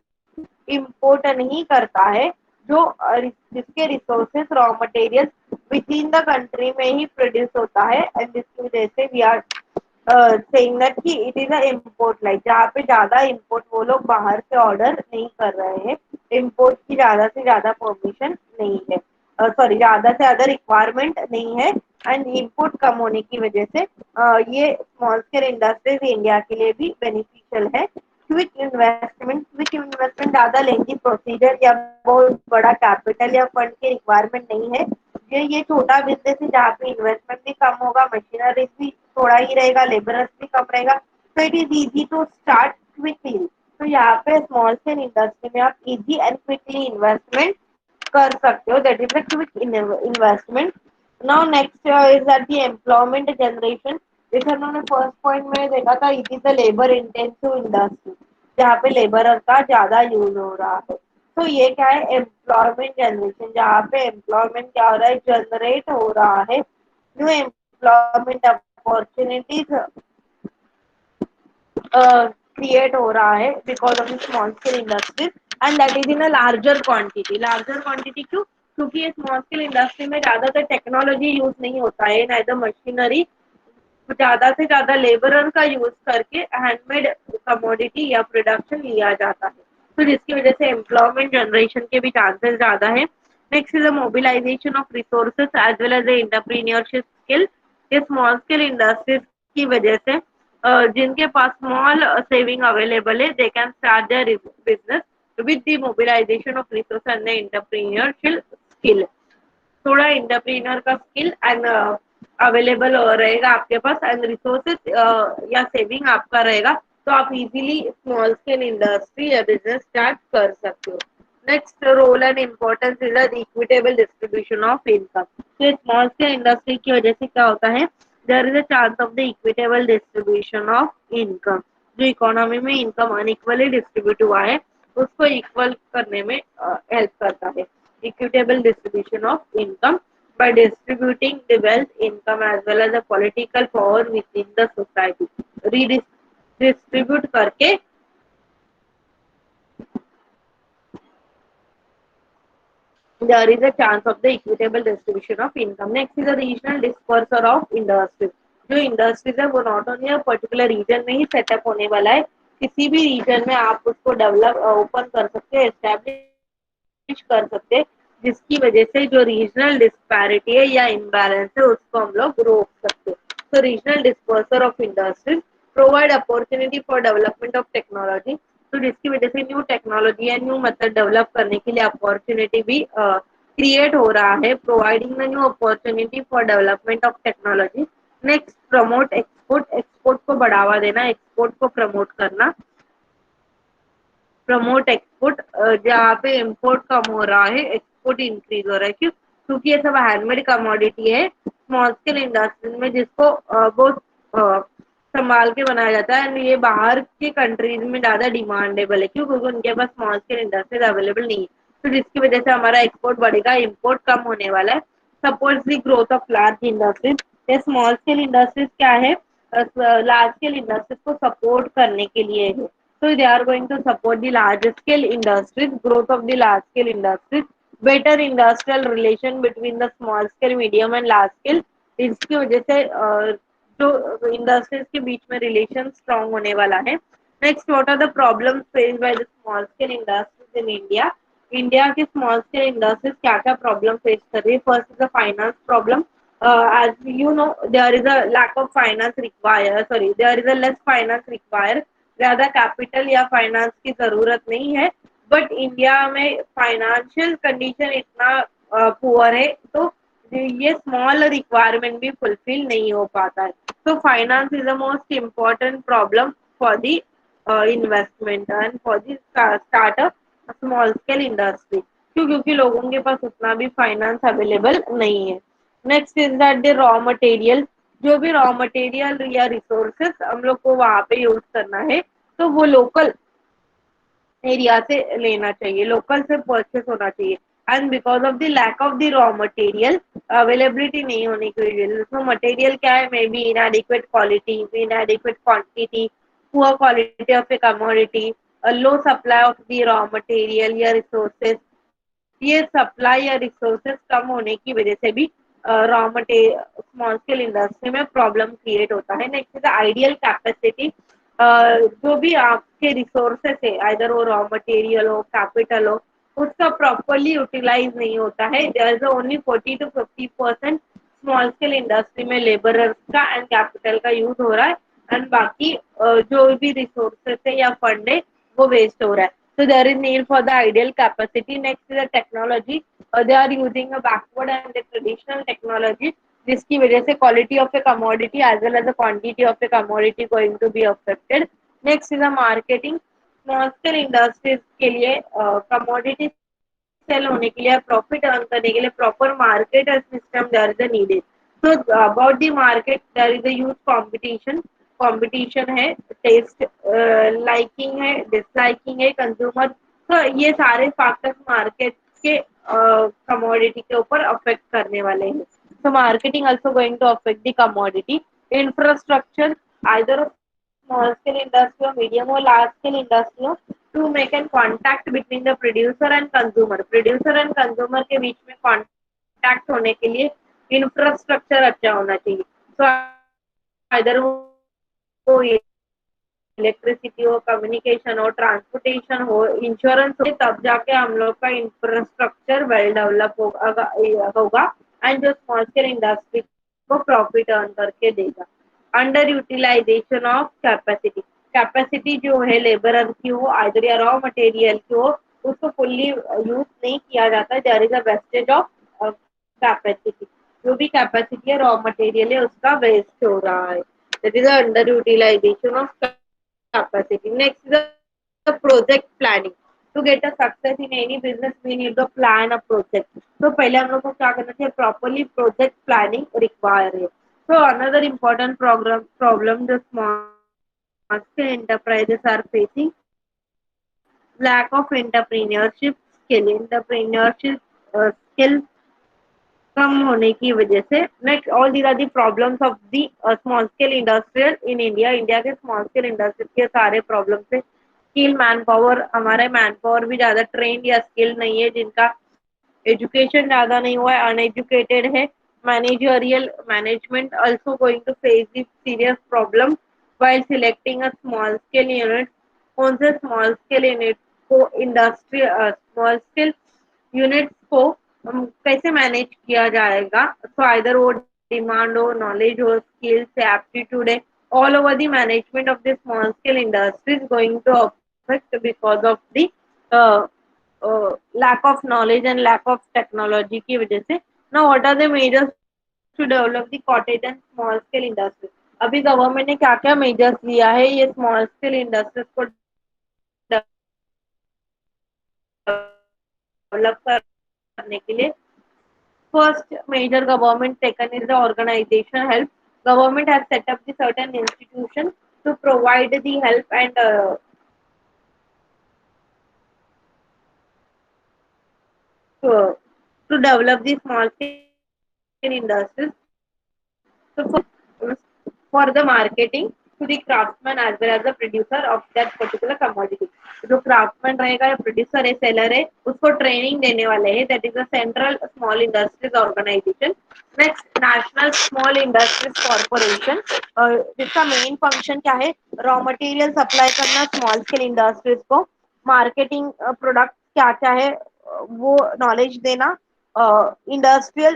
इम्पोर्ट नहीं करता है, जो जिसके resources raw material with in the country में ही प्रोड्यूस होता है। एंड जिसकी वजह से वी आर सेइंग दैट कि it is a import like, जहाँ पे ज्यादा इम्पोर्ट वो लोग बाहर से ऑर्डर नहीं कर रहे हैं, इम्पोर्ट की ज्यादा से ज्यादा परमिशन नहीं है, सॉरी ज्यादा से ज्यादा रिक्वायरमेंट नहीं है। एंड इम्पोर्ट कम होने की वजह से ये स्मॉल स्केल इंडस्ट्रीज इंडिया के लिए भी बेनिफिशियल है। क्विक इन्वेस्टमेंट ज्यादा लेंथी प्रोसीजर या बहुत बड़ा कैपिटल या फंड की रिक्वायरमेंट नहीं है। ये छोटा बिजनेस है जहाँ पे इन्वेस्टमेंट भी कम होगा, मशीनरीज भी थोड़ा ही रहेगा, लेबरर्स भी कम रहेगा, तो it is easy to start quickly. तो यहाँ पे स्मॉल स्केल इंडस्ट्री में आप इजी एंड क्विकली इन्वेस्टमेंट कर सकते हो, that is the quick investment. Now next is that the employment generation. जैसे हमने फर्स्ट पॉइंट में देखा था, it is the labour intensive industry, जहाँ पे लेबर का ज्यादा यूज हो रहा है। तो ये क्या है, एम्प्लॉयमेंट जनरेशन, जहाँ पे एम्प्लॉयमेंट क्या हो रहा है, जनरेट हो रहा है, न्यू एम्प्लॉयमेंट अपॉर्चुनिटीज क्रिएट हो रहा है because of small scale industries, and that is in a larger quantity. Larger quantity क्यों? क्योंकि ये स्मॉल स्केल इंडस्ट्री में ज्यादातर टेक्नोलॉजी यूज नहीं होता है, नाइदर मशीनरी, ज्यादा से ज्यादा लेबरर का यूज करके हैंडमेड कमोडिटी या प्रोडक्शन लिया जाता है, तो जिसकी वजह से एम्प्लॉयमेंट जनरेशन के भी चांसेस ज्यादा है। Next is the mobilisation of resources as well as the entrepreneurship skill. ये स्मॉल स्केल इंडस्ट्रीज की वजह से जिनके पास स्मॉल सेविंग अवेलेबल है, they can start their business with the mobilisation of resource and the entrepreneurship skill. थोड़ा entrepreneur का skill and available रहेगा आपके पास, एंड रिसोर्सेज या सेविंग आपका रहेगा, तो आप इजीली स्मॉल स्केल इंडस्ट्री या बिजनेस स्टार्ट कर सकते हो। Next role and importance is the equitable distribution of income. तो स्मॉल स्केल इंडस्ट्री की वजह से क्या होता है, there is a chance of the equitable distribution of income. जो इकोनॉमी में इनकम अनइक्वली डिस्ट्रीब्यूट हुआ है, उसको इक्वल करने में हेल्प करता है। Equitable distribution of income by distributing the wealth, income as well as the political power within the society। redistribute करके there is a chance of the equitable distribution of income। Next is the regional dispersal of industries। जो industries है वो not only particular reason में ही setup होने वाला है, किसी भी रीजन में आप उसको डेवलप ओपन कर सकते हैं, एस्टेब्लिश कर सकते हैं, जिसकी वजह से जो रीजनल डिस्पैरिटी है या इम्बैलेंस है उसको हम लोग रोक सकते हैं। तो regional dispersal of industries provide opportunity for development of technology. तो जिसकी वजह से न्यू टेक्नोलॉजी या न्यू मेथड डेवलप करने के लिए अपॉर्चुनिटी भी क्रिएट हो रहा है, providing the new opportunity for development of technology. Next promote export. Export को बढ़ावा देना, एक्सपोर्ट को प्रमोट करना। प्रमोट एक्सपोर्ट, जहाँ पे इम्पोर्ट कम हो रहा है, एक्सपोर्ट इंक्रीज हो रहा है। क्यों? क्योंकि ये सब हैंडमेड कमोडिटी है स्मॉल स्केल इंडस्ट्री में, जिसको बहुत संभाल के बनाया जाता है, एंड ये बाहर के कंट्रीज में ज्यादा डिमांडेबल है। क्यों? क्योंकि उनके पास स्मॉल स्केल इंडस्ट्रीज अवेलेबल नहीं है, तो जिसकी वजह से हमारा एक्सपोर्ट बढ़ेगा, इम्पोर्ट कम होने वाला है। Supports the growth of large industries. ये स्मॉल स्केल इंडस्ट्रीज क्या है, लार्ज स्केल इंडस्ट्रीज को सपोर्ट करने के लिए है। So they are going to support the large scale industries, growth of the large scale industries, better industrial relation between the small scale, medium and large scale। इसकी वजह से जो industries के बीच में रिलेशन स्ट्रॉन्ग होने वाला है। Next, what are the problems faced by the small scale industries in India. India की स्मॉल स्केल इंडस्ट्रीज क्या क्या प्रॉब्लम फेस कर रही है? First is the finance problem. As you know, there is a lack of finance require, sorry, there is a less finance require। ज्यादा capital या finance की जरूरत नहीं है, बट इंडिया में फाइनेंशियल कंडीशन इतना पुअर है, तो ये स्मॉल रिक्वायरमेंट भी फुलफिल नहीं हो पाता है। तो finance is the most important problem for the investment and for the startup small scale industry. क्यों? क्योंकि लोगों के पास उतना भी फाइनेंस अवेलेबल नहीं है। Next is that the raw material. जो भी रॉ मटेरियल या रिसोर्सेस हम लोग को वहां पे यूज करना है, तो वो लोकल एरिया से लेना चाहिए, लोकल से परचेस होना चाहिए। And because of the lack of the raw material, availability नहीं होने की वजह से, मटेरियल क्या है, may be inadequate quality, inadequate quantity, poor quality of a commodity, low supply of the raw material या रिसोर्सेस। ये सप्लाई या रिसोर्सेस कम होने की वजह से भी raw material small scale industry में प्रॉब्लम क्रिएट होता है। Next is ideal capacity. जो भी आपके रिसोर्सेस है, आइदर वो रॉ मटेरियल हो, कैपिटल हो, उसका प्रॉपरली यूटिलाइज नहीं होता है। There is only 40 to 50% small scale industry में लेबरर्स का एंड कैपिटल का यूज हो रहा है, एंड बाकी जो भी रिसोर्सेस है या फंड है वो वेस्ट हो रहा है। So there is need for the ideal capacity. Next is the technology. They are using a backward and the traditional technology, जिसकी वजह से quality of a commodity as well as the quantity of a commodity going to be affected. Next is the marketing. Small scale industries के लिए commodity cell होने के लिए, profit earn करने के लिए proper market system there is needed. So about the market, there is a huge competition है, test liking है, डिसलाइकिंग है, कंज्यूमर. तो ये सारे फैक्टर्स मार्केट के कमोडिटी के ऊपर अफेक्ट करने वाले हैं. So marketing also going to affect the commodity. Infrastructure, either of small scale industry or medium or large scale industry, to make a contact between the producer and consumer. Producer and consumer के बीच में contact होने के लिए infrastructure अच्छा होना चाहिए. So इधर वो इलेक्ट्रिसिटी हो, कम्युनिकेशन हो, ट्रांसपोर्टेशन हो, इंश्योरेंस हो, तब जाके हम लोग का इंफ्रास्ट्रक्चर वेल डेवलप होगा एंड जो स्मॉल स्केल इंडस्ट्री को प्रॉफिट अर्न करके देगा. Underutilisation of capacity, capacity जो है लेबर की हो, आइदर या रॉ मटेरियल की हो, उसको फुल्ली यूज नहीं किया जाता. There is a wastage of capacity. जो भी कैपेसिटी है, रॉ मटेरियल है, उसका वेस्ट हो रहा है. That is underutilisation of capacity. Next is the project planning. To get a success in any business, we need to plan a project. So पहले हम लोग को क्या करना चाहिए, properly project planning require है. So another important problem the small scale enterprises are facing, lack of entrepreneurship skill. Entrepreneurship skill कम होने की वजह से. Next, all these are the problems of the small scale industrial in India. India के small scale industry के सारे problems है. Skill manpower, हमारे manpower भी ज्यादा ट्रेंड या स्किल नहीं है, जिनका एजुकेशन ज्यादा नहीं हुआ है, अनएजुकेटेड है. Managerial management also going to face this serious problem while selecting a small scale unit. कौन से स्मॉल स्केल यूनिट को इंडस्ट्री स्मॉल स्केल यूनिट्स को कैसे मैनेज किया जाएगा. सो आइदर वो डिमांड हो, नॉलेज हो, स्किल्स है, एप्टीट्यूड है, all over the management of the small scale industry is going to affect because of the lack of knowledge and lack of technology की वजह से. Now what are the measures to develop the cottage and small scale industry? अभी government ने क्या क्या measures लिया है ये स्मॉल स्केल इंडस्ट्रीज को डेवलप करने के लिए. First major government taken is the organization help. Government has set up the certain institution to provide the help and to develop the small scale industries. So for the marketing to the craftsman as well as the producer of that particular commodity. जो craftsman रहेगा या producer है, seller है, उसको training देने वाले हैं. That is a central small industries organization. Next, national small industries corporation. जिसका main function क्या है, raw material supply करना small scale industries को, marketing product क्या क्या है वो knowledge देना, इंडस्ट्रियल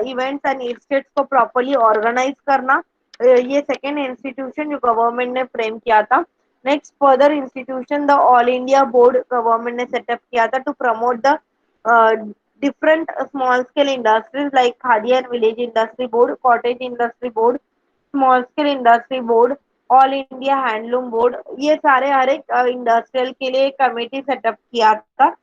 इवेंट्स एंड स्टेट्स को प्रॉपरली ऑर्गेनाइज करना. ये सेकेंड इंस्टीट्यूशन जो गवर्नमेंट ने फ्रेम किया था. Next, further institution the all India board government ने सेटअप किया था to promote the different small scale industries like khadi and village industry board, cottage industry board, small scale industry board, all India handloom board. ये सारे हर एक industrial के लिए committee setup किया था.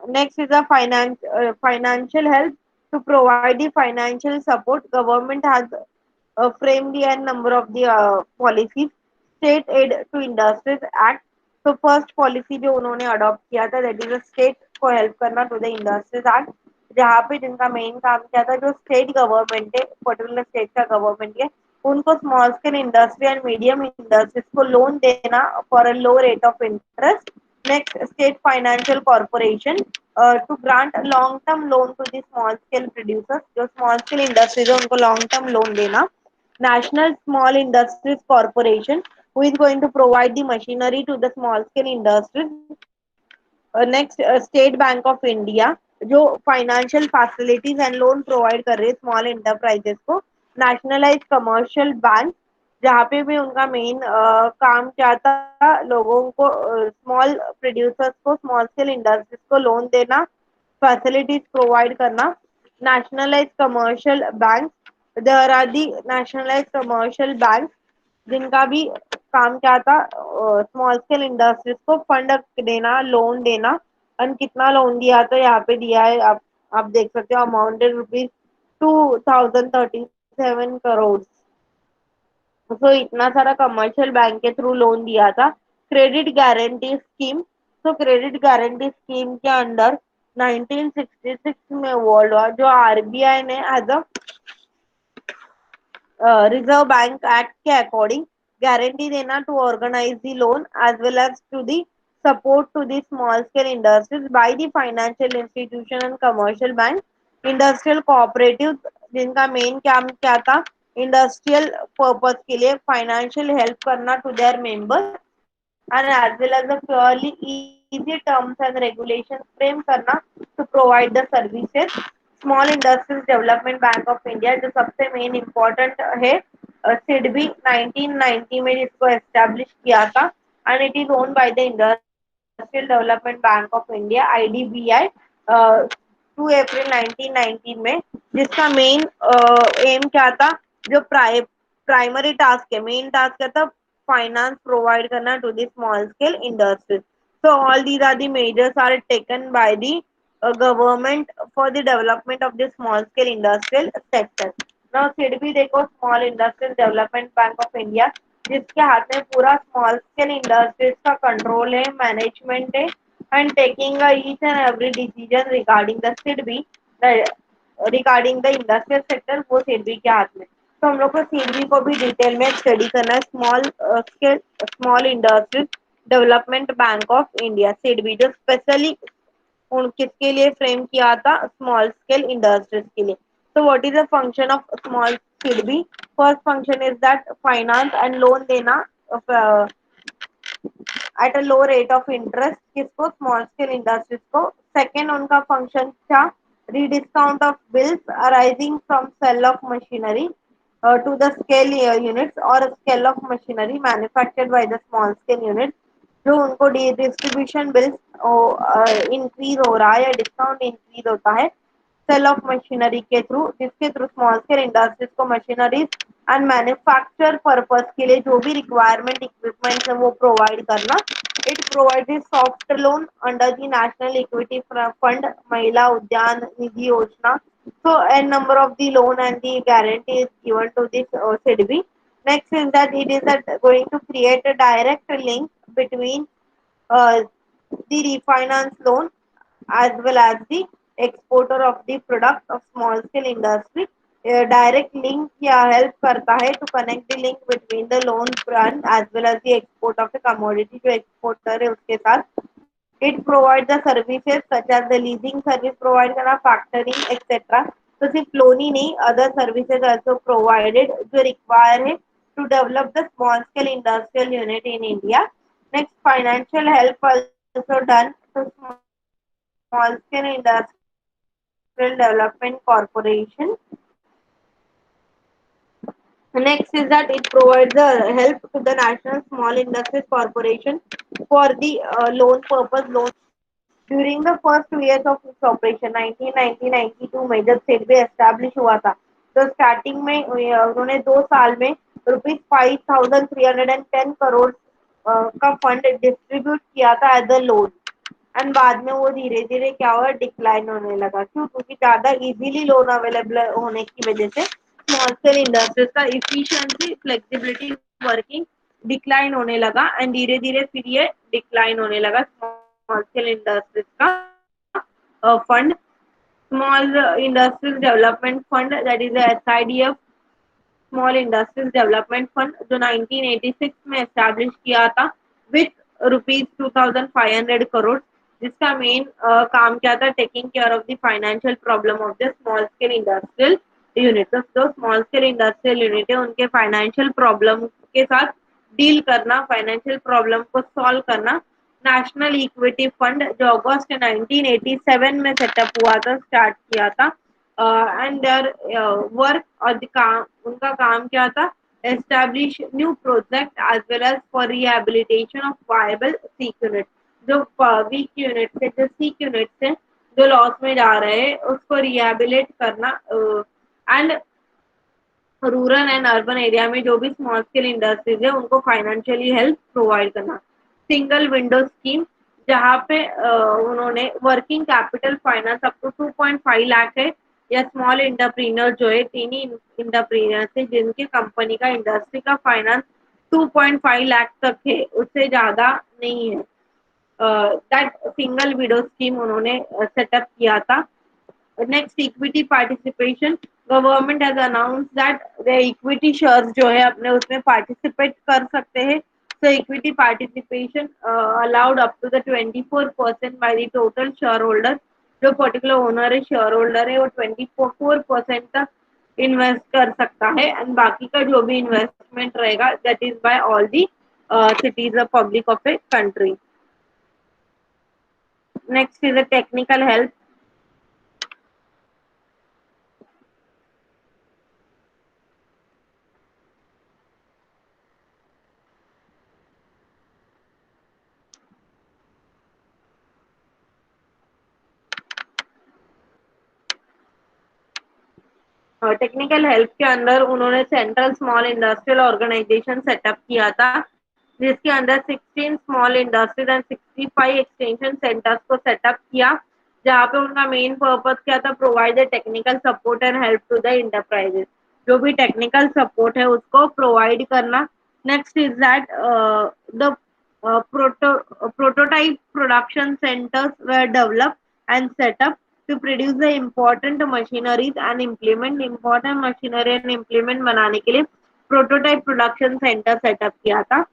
Next is a financial help. To provide the financial support, government has framed the number of the policies. State aid to industries act. So first policy जो उन्होंने adopt किया था that is a state को help करना to the industries act, जहाँ पे जिनका main काम क्या था, जो स्टेट गवर्नमेंट है, पर्टिकुलर स्टेट का गवर्नमेंट है, उनको small scale industry and medium industries को लोन देना for a low rate of interest. Next, state financial corporation to grant long term loan to the small scale producers. जो small scale industries है उनको long term loan देना. National Small Industries Corporation who is going to provide the machinery to the small scale industries. Next, State Bank of India जो financial facilities and loan provide कर रहे हैं small enterprises को. Nationalise commercial bank जहाँ पे भी उनका main काम क्या था, लोगों को स्मॉल प्रोड्यूसर्स को, स्मॉल स्केल इंडस्ट्रीज को लोन देना, फैसिलिटीज प्रोवाइड करना. Nationalise commercial bank, there are the nationalise commercial bank जिनका भी काम क्या था, स्मॉल स्केल इंडस्ट्रीज को फंड देना, लोन देना. एंड कितना लोन दिया था यहाँ पे दिया है, आप देख सकते हो, अमाउंटेड रुपीज 2037 करोड़। तो इतना सारा कमर्शियल बैंक के थ्रू लोन दिया था। क्रेडिट गारंटी स्कीम, तो क्रेडिट गारंटी स्कीम के अंडर 1966 में वर्ल्ड हुआ, जो आरबीआई ने as a reserve bank act के अकॉर्डिंग गारंटी देना to organise the loan as well as to the support to the small scale industries by the financial institution and commercial bank. Industrial cooperative, जिनका main काम क्या था, industrial purpose के लिए financial help करना to their members and as well as a purely easy terms and regulations frame करना to provide the services। Small industries development bank of India जो सबसे मेन इम्पोर्टेंट है, सिडबी 1990 में जिसको एस्टेब्लिश किया था, and it is own by the industrial development bank of India IDBI 2 April 1919 में, जिसका मेन एम क्या था, जो प्राइमरी टास्क है, मेन टास्क क्या था, फाइनेंस प्रोवाइड करना to the small scale industries. So all these are the measures are taken by the government for the development of the small scale industrial sector। Now SIDBI देखो, small industrial development bank of India, जिसके हाथ में पूरा small scale industries का control है, management है, and taking each and every decision regarding the SIDBI, regarding the industrial sector, वो SIDBI के हाथ में। तो हम लोग को SIDBI को भी डिटेल में स्टडी करना है। Small industries development bank of India SIDBI, जो स्पेशली उन किसके लिए फ्रेम किया था, स्मॉल स्केल इंडस्ट्रीज के लिए। तो what is the function of small SIDBI? First function is that finance and loan देना at a low rate of interest, किसको, स्मॉल स्केल इंडस्ट्रीज को। सेकेंड उनका फंक्शन था rediscount of bills arising from sale of machinery to the scale units or scale of machinery manufactured by the small scale units, जो उनको distribution bills increase हो रहा है या डिस्काउंट इंक्रीज होता है सेल ऑफ मशीनरी के थ्रू, जिसके थ्रू स्मॉल स्केल इंडस्ट्रीज को मशीनरीज एंड मैन्युफैक्चर पर्पज के लिए जो भी रिक्वायरमेंट इक्विपमेंट है वो प्रोवाइड करना। It provide soft loan under the national equity fund महिला उद्यान निधि योजना। So a number of the loan and the guarantee is given to this SIDBI। Next is that it is that going to create a direct link between uh, the refinance loan as well as the exporter of the product of small scale industry। Direct link या help करता है to connect the link between the loan fund as well as the export of the commodity, जो exporter है उसके साथ। It provide the services such as the leasing service provide करना, factoring etcetera. तो सिर्फ लोन ही नहीं, अदर सर्विसेज आल्सो प्रोवाइडेड जो रिक्वायर है to develop the small scale industrial unit in India. Next, financial help also done to small scale industrial development corporation. Next is that it provides the help to the National Small Industries Corporation for the loan purpose loan during the first 2 years of its operation 1992 में जब SIDBI establish हुआ था। तो starting में उन्होंने 2 साल में ₹5310 करोड़ का फंड डिस्ट्रीब्यूट किया था एज अ लोन, एंड बाद में वो धीरे धीरे क्या हुआ, डिक्लाइन होने लगा। क्यों? क्योंकि ज्यादा इजीली लोन अवेलेबल होने की वजह से स्मॉल स्केल इंडस्ट्रीज का इफिशिएंसी, फ्लेक्सिबिलिटी, वर्किंग डिक्लाइन होने लगा, एंड धीरे धीरे फिर ये डिक्लाइन होने लगा स्मॉल स्केल इंडस्ट्रीज का fund. Small industries development fund, that is SIDF, small industries development fund, जो 1986 में एस्टैब्लिश किया था विथ ₹2500 करोड़, जिसका मेन काम क्या था, taking care of the financial problem of the small scale industrial unit. तो जो स्मॉल स्केल इंडस्ट्रियल यूनिट है उनके फाइनेंशियल प्रॉब्लम के साथ डील करना, फाइनेंशियल प्रॉब्लम को सॉल्व करना। नेशनल इक्विटी फंड जो अगस्त 1987 में सेटअप हुआ था, स्टार्ट किया था, एंड देयर वर्क और काम, उनका काम क्या था, establish new project as well as for rehabilitation of viable sick unit, जो वीक यूनिट है, जो सीक यूनिट है जो लॉस में जा रहे हैं उसको रिहेबिलिट करना, and rural and urban area में जो भी स्मॉल स्केल इंडस्ट्रीज है उनको फाइनेंशियली हेल्प प्रोवाइड करना। सिंगल विंडो स्कीम, जहाँ पे उन्होंने working capital finance up to 2.5 lakh है, या स्मॉल इंटरप्रीनर जो है तीन ही इंटरप्रीनर थे जिनके कंपनी का इंडस्ट्री का फाइनेंस 2.5 लाख तक है, उससे ज्यादा नहीं है। दैट सिंगल विडो स्कीम उन्होंने सेटअप किया था। Next equity participation, government has announce that the equity shares जो है अपने उसमें पार्टिसिपेट कर सकते हैं। So equity participation allowed up to the 24% by the total share holder. जो पर्टिकुलर ओनर है, शेयर होल्डर है, वो 24% तक इन्वेस्ट कर सकता है, एंड बाकी का जो भी इन्वेस्टमेंट रहेगा that is by all the citizen public of a country. Next is a technical help. Technical help के अंदर उन्होंने central small industrial organisation setup किया था, जिसके अंदर 16 small industries and 65 extension centres को सेटअप किया, जहाँ पे उनका मेन पर्पस क्या था, provide the technical support and help to the enterprises. जो भी टेक्निकल सपोर्ट है उसको प्रोवाइड करना। Next is that the prototype production centers were developed and set up to produce the important machineries and implement important machinery and implement बनाने के लिए prototype production center setup किया था।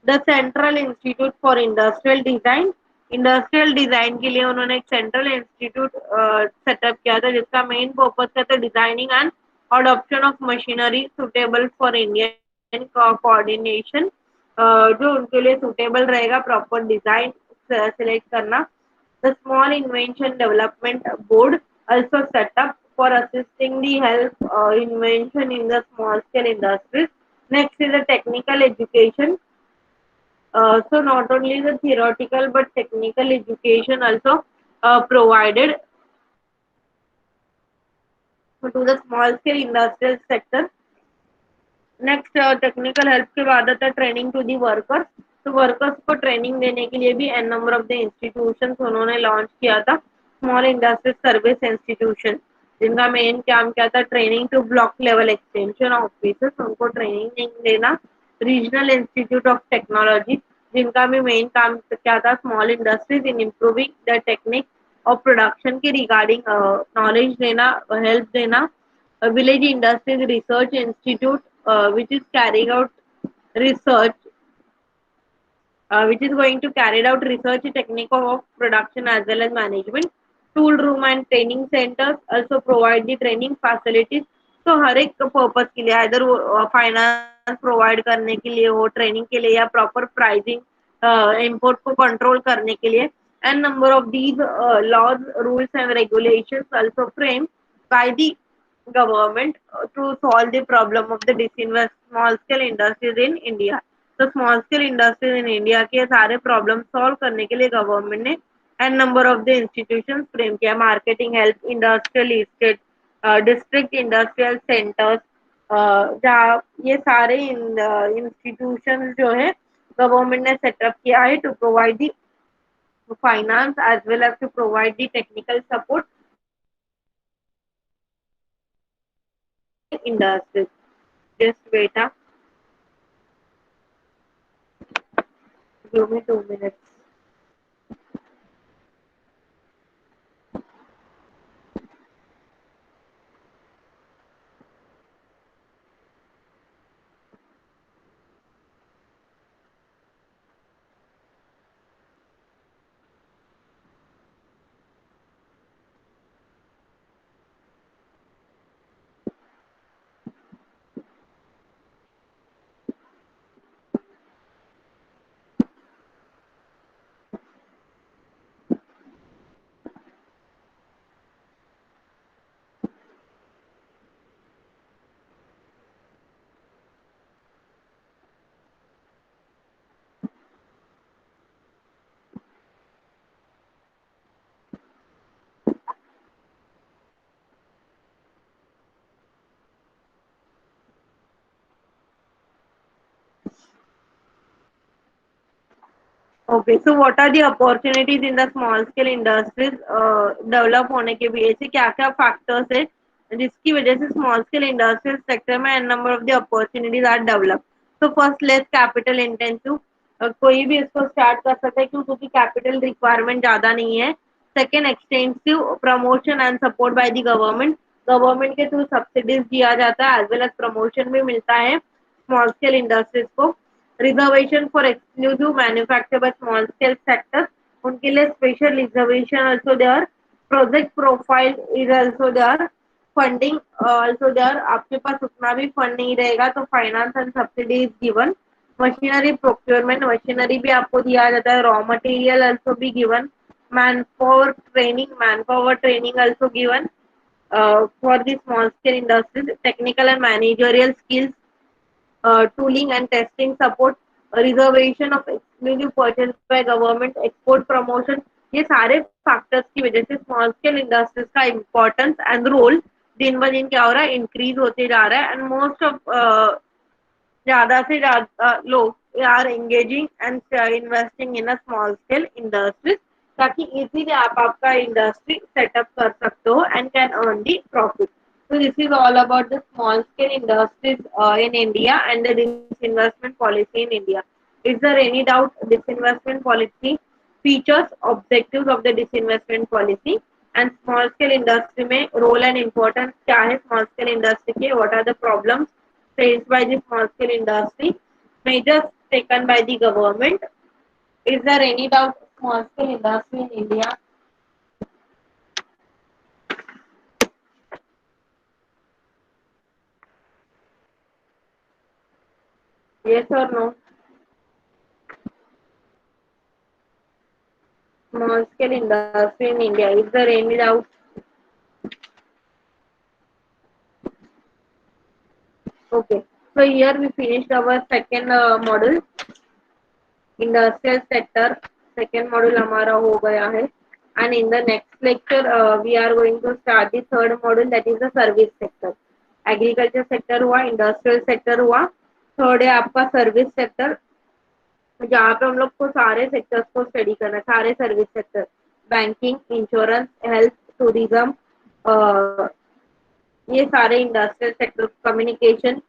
The Central Institute for Industrial Design, industrial design के लिए उन्होंने एक central institute setup किया था, जिसका मेन पर्पस क्या था, designing and adoption of machinery suitable for Indian coordination. जो उनके लिए सुटेबल रहेगा, प्रॉपर डिजाइन सिलेक्ट करना। The small invention development board also set up for assisting the help invention in the small scale industries. Next is the technical education. So not only the theoretical but technical education also provided to the small scale industrial sector. Next technical help के बाद आता है training to the workers. तो workers को training देने के लिए भी an number of the institution उन्होंने लॉन्च किया था। स्मॉल इंडस्ट्रीज सर्विस इंस्टीट्यूशन, जिनका मेन काम क्या था, training to block level extension officers, उनको ट्रेनिंग देना। रीजनल इंस्टीट्यूट ऑफ टेक्नोलॉजी, जिनका भी मेन काम क्या था, small industries in improving the technique of production के रिगार्डिंग नॉलेज देना, हेल्प देना। Village Industries Research Institute, which is carrying out research, which is going to carry out research technique of production as well as management. Tool room and training centers also provide the training facilities. तो हर एक purpose के लिए, इधर वो finance provide करने के लिए हो, ट्रेनिंग के लिए, या प्रॉपर प्राइसिंग इंपोर्ट को कंट्रोल करने के लिए। And number of these laws rules and regulations also frame by the government to solve the problem of the disinvest small scale industries in India. तो small scale industries in India के सारे problem solve करने के लिए government ने an number of the institution frame किया। Marketing help, industrial estate, district industrial centres, जहाँ ये सारे इंस्टीट्यूशन जो है गवर्नमेंट ने सेटअप किया है to provide the finance as well as to provide the technical support industries. Just wait up. Give me 2 minutes. Okay, so what are the opportunities in the small scale industries develop होने के भी ऐसे क्या क्या factors है जिसकी वजह से स्मॉल स्केल इंडस्ट्रीज सेक्टर में an number of the opportunities are develop? तो फर्स्ट, लेस कैपिटल इंटेंसिव, कोई भी इसको स्टार्ट कर सकता है क्यों, क्योंकि कैपिटल रिक्वायरमेंट ज्यादा नहीं है। Second, extensive promotion and support by the government, government के थ्रू सब्सिडीज दिया जाता है एज वेल एज प्रमोशन भी मिलता है स्मॉल स्केल इंडस्ट्रीज को। Reservation for exclusive manufacture by small scale sector, उनके लिए special reservation also there. Project profile is also there. Funding also there, आपके पास उतना भी फंड नहीं रहेगा तो finance and subsidy is given. Machinery procurement, machinery भी आपको दिया जाता है। रॉ मटेरियल आल्सो भी given. Manpower training also given for the small scale industries. Technical and managerial skills, tooling and testing support, reservation of exclusive purchase by government, export promotion, ये सारे factors की वजह से small scale industries का importance and role दिन ब दिन क्या हो रहा है, इंक्रीज होते जा रहा है। एंड मोस्ट ऑफ ज्यादा से ज्यादा लोग are engaging and investing in a small scale industries, ताकि इजीली आप आपका इंडस्ट्री सेटअप कर सकते हो and can earn the profit. So this is all about the small scale industries in India and the disinvestment policy in India. Is there any doubt? Disinvestment policy features, objectives of the disinvestment policy and small scale industry में role and importance क्या है small scale industry के, what are the problems faced by the small scale industry, measures taken by the government. Is there any doubt? Small scale industry in India? Yes or no? Small scale industry in India. Is there any doubt? Okay. So here we finished our second model, industrial sector. Second model हमारा हो गया है. And in the next lecture, we are going to start the third model, that is the service sector. Agriculture sector हुआ, industrial sector हुआ, third है आपका service sector, जहाँ पे हम लोग को सारे सेक्टर्स को स्टडी करना है, सारे service sector, banking, insurance, health, tourism, ये सारे इंडस्ट्रियल सेक्टर, कम्युनिकेशन,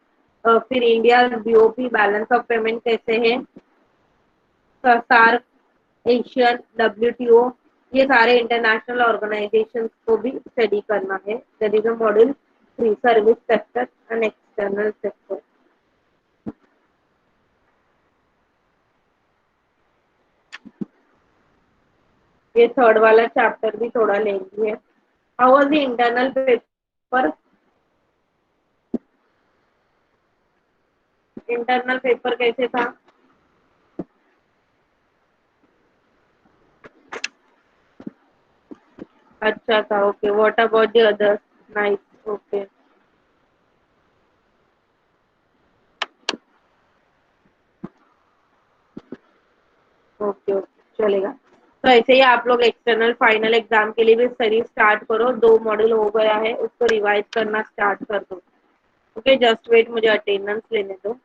फिर India BOP balance of payment कैसे है, सार्क, एशियन, डब्ल्यूटीओ, ये सारे इंटरनेशनल ऑर्गेनाइजेशन को भी स्टडी करना है। That is a module 3, service sector and external sector. ये थर्ड वाला चैप्टर भी थोड़ा लेंदी है। How was the internal paper? Internal paper कैसे था? अच्छा था। Okay, what about the others? Nice. Okay okay okay, चलेगा। तो ऐसे ही आप लोग एक्सटर्नल फाइनल एग्जाम के लिए भी स्टडी स्टार्ट करो। 2 मॉड्यूल हो गया है, उसको रिवाइज करना स्टार्ट कर दो। ओके, जस्ट वेट, मुझे अटेंडेंस लेने दो।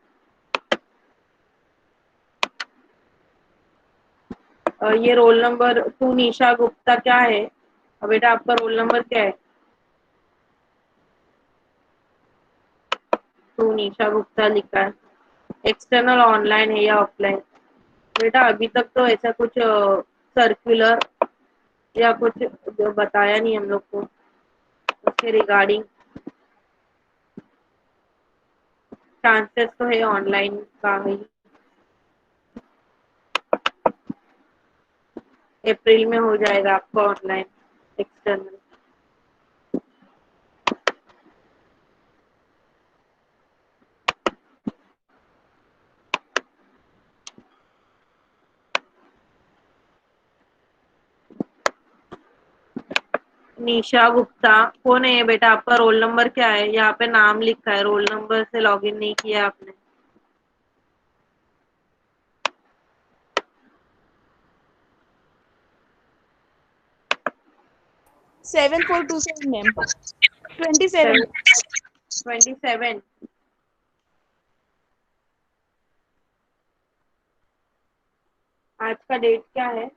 ये रोल नंबर 2 निशा गुप्ता क्या है? बेटा आपका रोल नंबर क्या है? 2 निशा गुप्ता लिखा है। एक्सटर्नल ऑनलाइन है या ऑफलाइन? बेटा अभी तक तो ऐसा कुछ सर्कुलर या कुछ जो बताया नहीं हम लोग को उसके रिगार्डिंग। चांसेस तो है ऑनलाइन का ही, अप्रैल में हो जाएगा आपका ऑनलाइन एक्सटर्नल। निशा गुप्ता कौन है बेटा? आपका रोल नंबर क्या है? यहाँ पे नाम लिखा है, रोल नंबर से लॉगिन नहीं किया आपने। 7427 मैम, 27। आज का डेट क्या है?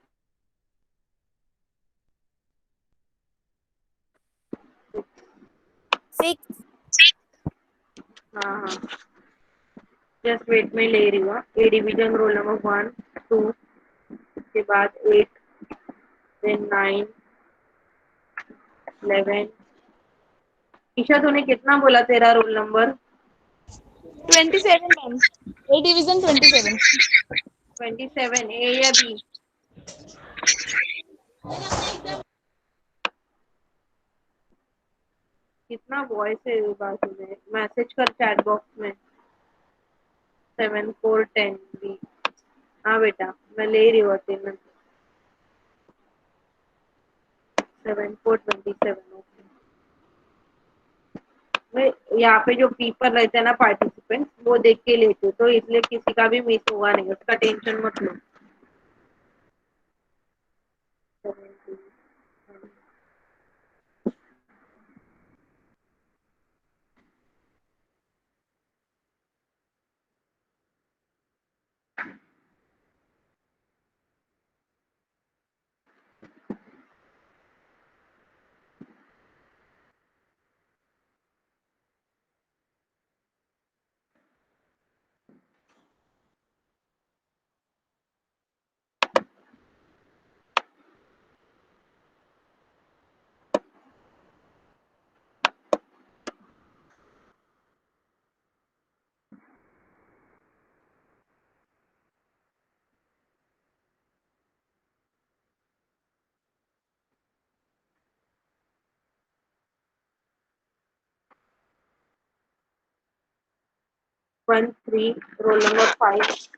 6. हाँ हाँ, जस्ट वेट में ले रही हूँ। ए डिवीजन रोल नंबर 1 2, उसके बाद 8, देन 9, 11। ईशा तूने कितना बोला तेरा roll number? 27 ma'am, A division 27। 27, ए या बी? कितना वॉइस है बाजू में? मैसेज कर चैट बॉक्स में। 7410 बी। हाँ बेटा, मैं ले रही हूँ अटेंडेंस। 7427। ओके। मैं यहाँ पे जो पीपल रहते हैं ना पार्टिसिपेंट, वो देख के लेती हूँ, तो इसलिए किसी का भी मिस होगा नहीं, उसका टेंशन मत लो। 70। One three, roll number 5।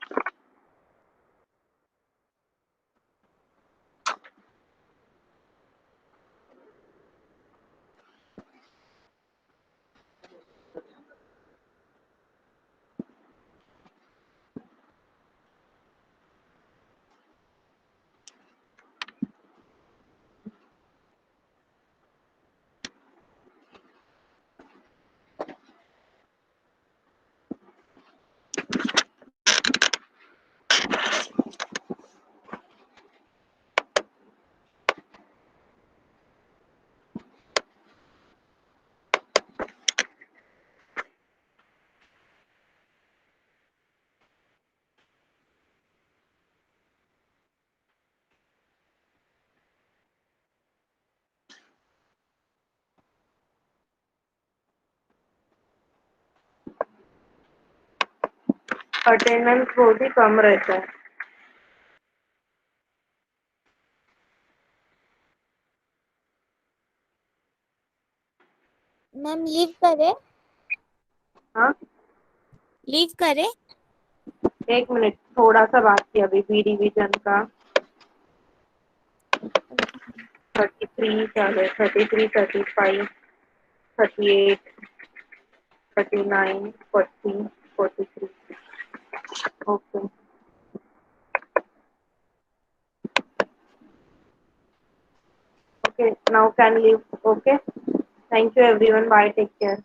Attendance बहुत ही कम रहता है। मैम लीव करे? हाँ, लीव करे? एक मिनट, थोड़ा सा बाकी अभी बी डिवीजन का। 33 चल रहा है, 33, 35, 38, 39, 40, 43। Okay. Okay, now can leave. Okay. Thank you everyone. Bye. Take care.